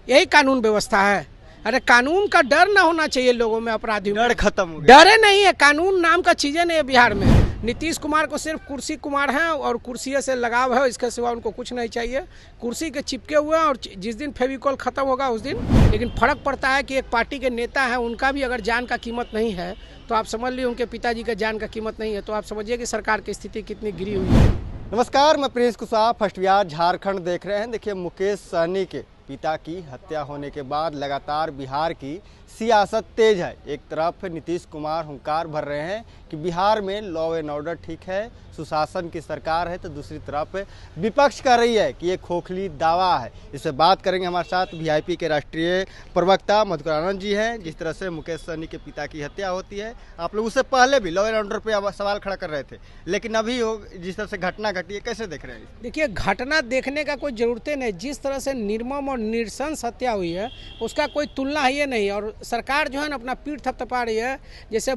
यही कानून व्यवस्था है। अरे कानून का डर ना होना चाहिए लोगों में, अपराधियों में डर खत्म हो गया। डरे नहीं है, कानून नाम का चीजें नहीं है बिहार में। नीतीश कुमार को सिर्फ कुर्सी कुमार हैं और कुर्सी से लगाव है, इसके सिवा उनको कुछ नहीं चाहिए। कुर्सी के चिपके हुए हैं और जिस दिन फेविकॉल खत्म होगा उस दिन। लेकिन फर्क पड़ता है कि एक पार्टी के नेता हैं, उनका भी अगर जान का कीमत नहीं है तो आप समझ लीजिए उनके पिताजी का जान का कीमत नहीं है, तो आप समझिए कि सरकार की स्थिति कितनी गिरी हुई है। नमस्कार, मैं प्रिंस कुशवाहा, फर्स्ट बिहार झारखंड देख रहे हैं। देखिए, मुकेश सहनी के पिता की हत्या होने के बाद लगातार बिहार की सियासत तेज है। एक तरफ नीतीश कुमार हुंकार भर रहे हैं कि बिहार में लॉ एंड ऑर्डर ठीक है, सुशासन की सरकार है, तो दूसरी तरफ विपक्ष कर रही है कि ये खोखली दावा है। इससे बात करेंगे। हमारे साथ वीआईपी के राष्ट्रीय प्रवक्ता मधुकर आनंद जी हैं। जिस तरह से मुकेश सहनी के पिता की हत्या होती है, आप लोग उससे पहले भी लॉ एंड ऑर्डर पे सवाल खड़ा कर रहे थे, लेकिन अभी जिस तरह से घटना घटी है, कैसे देख रहे हैं? देखिए, घटना देखने का कोई ज़रूरत नहीं। जिस तरह से निर्मम और नृशंस हत्या हुई है उसका कोई तुलना ही नहीं। और सरकार जो है ना अपना पीठ थपथपा रही है। जैसे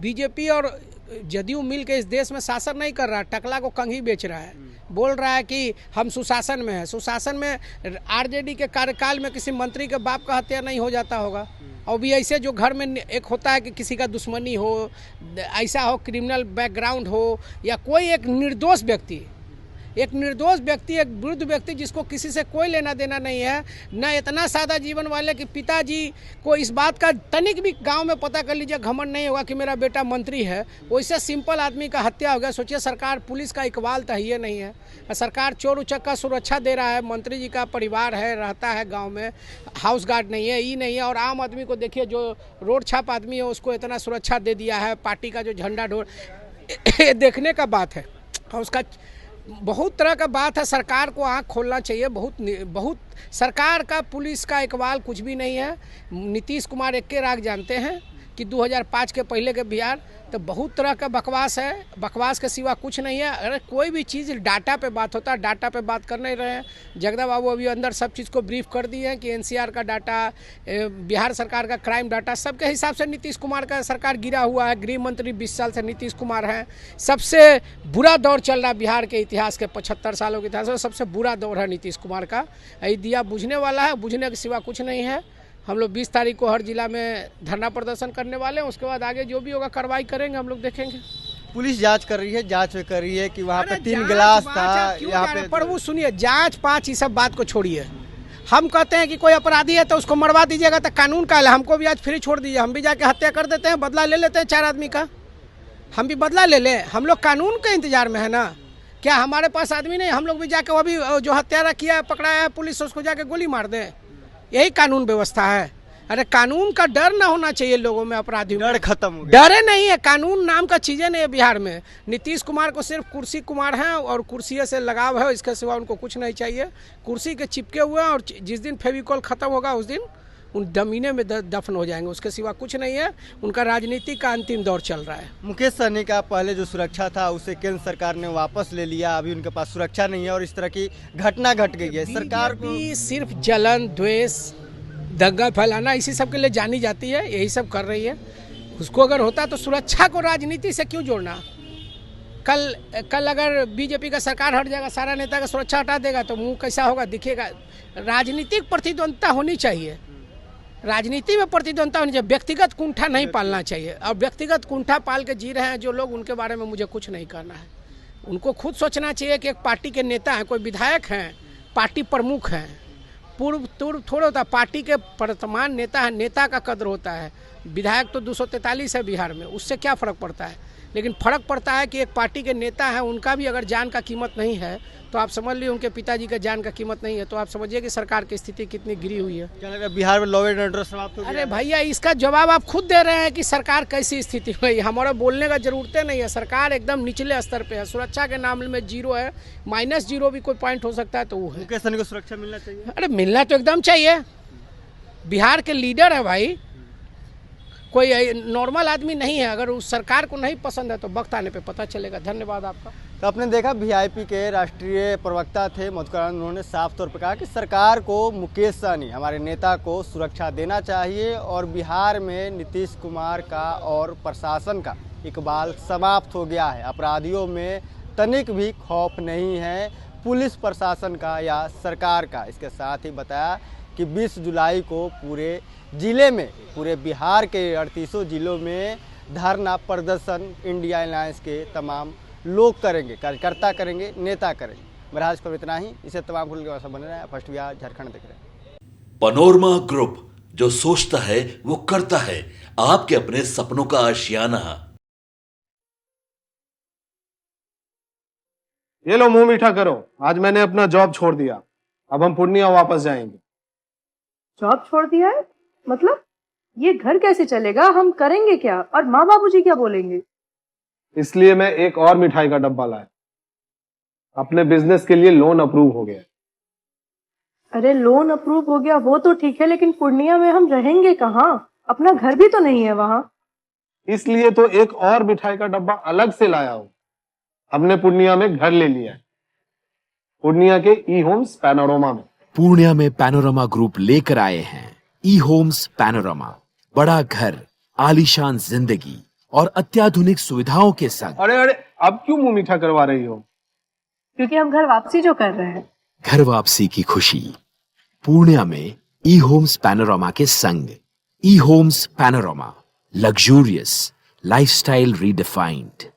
बीजेपी और जदयू मिल के इस देश में शासन नहीं कर रहा, टकला को कंघी बेच रहा है। बोल रहा है कि हम सुशासन में हैं। सुशासन में आरजेडी के कार्यकाल में किसी मंत्री के बाप का हत्या नहीं हो जाता होगा। और भी ऐसे जो घर में एक होता है कि किसी का दुश्मनी हो, ऐसा हो, क्रिमिनल बैकग्राउंड हो, या कोई एक निर्दोष व्यक्ति, एक वृद्ध व्यक्ति जिसको किसी से कोई लेना देना नहीं है, न इतना सादा जीवन वाले कि पिताजी को इस बात का तनिक भी गांव में पता कर लीजिए घमंड नहीं होगा कि मेरा बेटा मंत्री है, वैसे सिंपल आदमी का हत्या हो गया। सोचिए, सरकार पुलिस का इकबाल तो ये नहीं है। सरकार चोर उचक्का सुरक्षा दे रहा है। मंत्री जी का परिवार है, रहता है गाँव में, हाउस गार्ड नहीं है, ये नहीं है। और आम आदमी को देखिए, जो रोड छाप आदमी है उसको इतना सुरक्षा दे दिया है। पार्टी का जो झंडा ढोल देखने का बात है। और उसका बहुत तरह का बात है। सरकार को आँख खोलना चाहिए। बहुत सरकार का पुलिस का इकबाल कुछ भी नहीं है। नीतीश कुमार एक के राग जानते हैं कि 2005 के पहले के बिहार तो बहुत तरह का बकवास है। बकवास के सिवा कुछ नहीं है। अगर कोई भी चीज़ डाटा पे बात होता है, डाटा पे बात कर नहीं रहे हैं। जगदा बाबू अभी अंदर सब चीज़ को ब्रीफ कर दिए हैं कि एनसीआर का डाटा, बिहार सरकार का क्राइम डाटा, सबके हिसाब से नीतीश कुमार का सरकार गिरा हुआ है। गृह मंत्री 20 साल से नीतीश कुमार हैं। सबसे बुरा दौर चल रहा बिहार के इतिहास के 75 सालों के इतिहास में सबसे बुरा दौर है नीतीश कुमार का। यही दिया बुझने वाला है, बुझने के सिवा कुछ नहीं है। हम लोग 20 तारीख को हर जिला में धरना प्रदर्शन करने वाले हैं। उसके बाद आगे जो भी होगा कार्रवाई करेंगे, हम लोग देखेंगे। पुलिस जांच कर रही है, जांच कर रही है कि वहाँ पे 3 गिलास था यहाँ पे। पर वो सुनिए, जांच पाँच ये सब बात को छोड़िए। हम कहते हैं कि कोई अपराधी है तो उसको मरवा दीजिएगा, तो कानून का है। हमको भी आज फ्री छोड़ दीजिए, हम भी जाके हत्या कर देते हैं, बदला ले लेते हैं 4 आदमी का। हम भी बदला ले लें। हम लोग कानून के इंतजार में है ना। क्या हमारे पास आदमी नहीं? हम लोग भी जाके वो भी जो हत्यारा किया पकड़ाया है पुलिस, उसको जाके गोली मार दें। यही कानून व्यवस्था है। अरे कानून का डर ना होना चाहिए लोगों में, अपराधियों में डर खत्म हो गया। डरे नहीं है, कानून नाम का चीजें नहीं है बिहार में। नीतीश कुमार को सिर्फ कुर्सी कुमार हैं और कुर्सी से लगाव है, इसके सिवा उनको कुछ नहीं चाहिए। कुर्सी के चिपके हुए हैं और जिस दिन फेविकॉल खत्म होगा उस दिन उन जमीने में दफन हो जाएंगे, उसके सिवा कुछ नहीं है। उनका राजनीति का अंतिम दौर चल रहा है। मुकेश सहनी का पहले जो सुरक्षा था उसे केंद्र सरकार ने वापस ले लिया। अभी उनके पास सुरक्षा नहीं है और इस तरह की घटना घट गई है। सरकार को सिर्फ जलन, द्वेष, दंगा फैलाना, इसी सब के लिए जानी जाती है। यही सब कर रही है। उसको अगर होता तो सुरक्षा को राजनीति से क्यों जोड़ना? कल अगर बीजेपी का सरकार हट जाएगा, सारा नेता का सुरक्षा हटा देगा तो मुंह कैसा होगा, दिखेगा। राजनीतिक प्रतिद्वंदता होनी चाहिए। राजनीति में प्रतिद्वंदता होनी चाहिए। व्यक्तिगत कुंठा नहीं पालना चाहिए। और व्यक्तिगत कुंठा पाल के जी रहे हैं जो लोग, उनके बारे में मुझे कुछ नहीं करना है। उनको खुद सोचना चाहिए कि एक पार्टी के नेता हैं, कोई विधायक हैं, पार्टी प्रमुख हैं। पूर्व थोड़ा होता है। पार्टी के वर्तमान नेता है, नेता का कद्र होता है। विधायक तो 243 है बिहार में, उससे क्या फ़र्क पड़ता है? लेकिन फ़र्क पड़ता है कि एक पार्टी के नेता हैं, उनका भी अगर जान का कीमत नहीं है तो आप समझ लीजिए उनके पिताजी का जान का कीमत नहीं है, तो आप समझिए कि सरकार की स्थिति कितनी गिरी हुई है। क्या लग रहा है बिहार में लॉ एंड ऑर्डर समाप्त हो गया? अरे भैया, इसका जवाब आप खुद दे रहे हैं कि सरकार कैसी स्थिति में है। हमारा बोलने का जरूरत नहीं है। सरकार एकदम निचले स्तर पे है। सुरक्षा के मामले में 0 है, -0 भी कोई पॉइंट हो सकता है तो वो है। मुकेश सहनी को सुरक्षा मिलना चाहिए। अरे मिलना तो एकदम चाहिए। बिहार के लीडर है भाई, कोई नॉर्मल आदमी नहीं है। अगर उस सरकार को नहीं पसंद है तो वक्त आने पे पता चलेगा। धन्यवाद आपका। तो आपने देखा, वीआईपी के राष्ट्रीय प्रवक्ता थे मधुकर आनंद, उन्होंने साफ तौर पर कहा कि सरकार को मुकेश सहनी, हमारे नेता को सुरक्षा देना चाहिए और बिहार में नीतीश कुमार का और प्रशासन का इकबाल समाप्त हो गया है। अपराधियों में तनिक भी खौफ नहीं है, पुलिस प्रशासन का या सरकार का। इसके साथ ही बताया कि 20 जुलाई को पूरे जिले में, पूरे बिहार के 38 जिलों में धरना प्रदर्शन इंडिया अलायंस के तमाम लोग करेंगे, कार्यकर्ता करेंगे, नेता करेंगे। मेरा आज को इतना ही। इसे तमाम खुल के बने रहे। फर्स्ट बिहार झारखंड देख रहे हैं। पैनोरमा ग्रुप, जो सोचता है वो करता है। आपके अपने सपनों का आशियाना। ये लो मुंह मीठा करो, आज मैंने अपना जॉब छोड़ दिया, अब हम पूर्णिया वापस जाएंगे। जॉब छोड़ दिया है? मतलब ये घर कैसे चलेगा? हम करेंगे क्या? और माँ बाबूजी क्या बोलेंगे? इसलिए मैं एक और मिठाई का डब्बा लाया। अपने बिजनेस के लिए लोन अप्रूव हो गया। अरे लोन अप्रूव हो गया वो तो ठीक है, लेकिन पूर्णिया में हम रहेंगे कहाँ? अपना घर भी तो नहीं है वहाँ। इसलिए तो एक और मिठाई का डब्बा अलग से लाया हूं। हमने पूर्णिया में घर ले लिया है, पूर्णिया के ई होम्स पैनोरमा में। पूर्णिया में पैनोरमा ग्रुप लेकर आए हैं ई होम्स पैनोरमा। बड़ा घर, आलीशान जिंदगी और अत्याधुनिक सुविधाओं के संग। अरे अब क्यों मुंह मीठा करवा रही हो? क्योंकि हम घर वापसी जो कर रहे हैं। घर वापसी की खुशी पूर्णिया में ई होम्स पैनोरमा के संग। E Homes Panorama, luxurious lifestyle redefined.